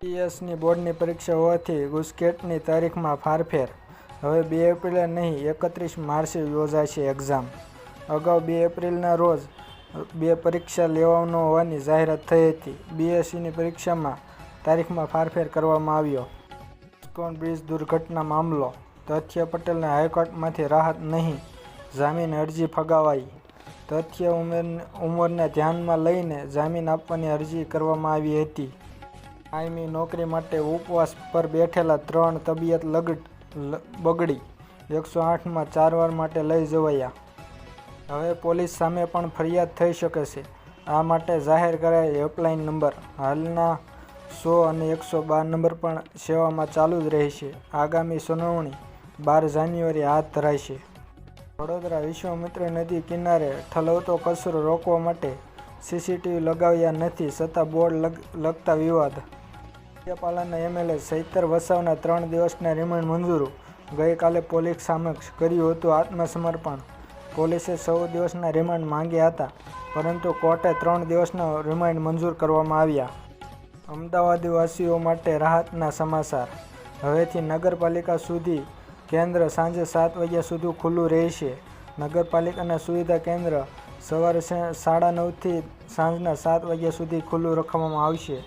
પીએસની બોર્ડની પરીક્ષા હોવાથી ગુસ્કેટની તારીખમાં ફારફેર. હવે 2 એપ્રિલે નહીં 31 માર્ચે યોજાશે એક્ઝામ. અગાઉ 2 એપ્રિલના રોજ 2 પરીક્ષા લેવાનો હોવાની જાહેરાત થઈ હતી. બીએસસીની પરીક્ષામાં તારીખમાં ફારફેર કરવામાં આવ્યો. ઇસ્કોન બ્રિજ દુર્ઘટના મામલો. તથ્ય પટેલને હાઈકોર્ટમાંથી રાહત નહીં, જામીન અરજી ફગાવાઈ. તથ્ય ઉંમરને ધ્યાનમાં લઈને જામીન આપવાની અરજી કરવામાં આવી હતી. કાયમી નોકરી માટે ઉપવાસ પર બેઠેલા 3 તબિયત બગડી 108માં સારવાર માટે લઈ જવાયા. હવે પોલીસ સામે પણ ફરિયાદ થઈ શકે છે. આ માટે જાહેર કરાયેલ હેલ્પલાઇન નંબર. હાલના 100 અને 112 નંબર પણ સેવામાં ચાલુ જ રહેશે. આગામી સુનાવણી 12 જાન્યુઆરી હાથ ધરાશે. વડોદરા વિશ્વામિત્રી નદી કિનારે ઠલવતો કચરો રોકવા માટે સીસીટીવી લગાવ્યા નથી, છતાં બોર્ડ લગતા વિવાદ. ડેડિયાપાડાના એમએલએ ચૈતર વસાવાના 3 દિવસના રિમાન્ડ મંજૂર. ગઈકાલે પોલીસ સમક્ષ કર્યું હતું આત્મસમર્પણ. પોલીસે 14 દિવસના રિમાન્ડ માંગ્યા હતા, પરંતુ કોર્ટે 3 દિવસના રિમાન્ડ મંજૂર કરવામાં આવ્યા. અમદાવાદવાસીઓ માટે રાહતના સમાચાર. હવેથી નગરપાલિકા સુધી કેન્દ્ર સાંજે 7 વાગ્યા સુધી ખુલ્લું રહેશે. નગરપાલિકાના સુવિધા કેન્દ્ર સવારે 9:30થી સાંજના 7 વાગ્યા સુધી ખુલ્લું રાખવામાં આવશે.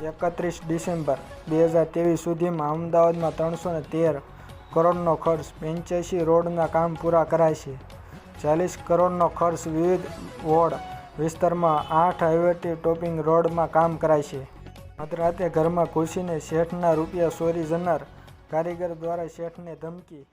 31 ડિસેમ્બર 2023 સુધીમાં અમદાવાદમાં 313 કરોડનો ખર્ચ, 85 રોડના કામ પૂરા કરાશે. 40 કરોડનો ખર્ચ વિવિધ વોર્ડ વિસ્તારમાં 8 હાઇવે ટોપિંગ રોડમાં કામ કરાશે. મધરાતે ઘરમાં ઘૂસીને શેઠના રૂપિયા ચોરી જનાર કારીગર દ્વારા શેઠને ધમકી.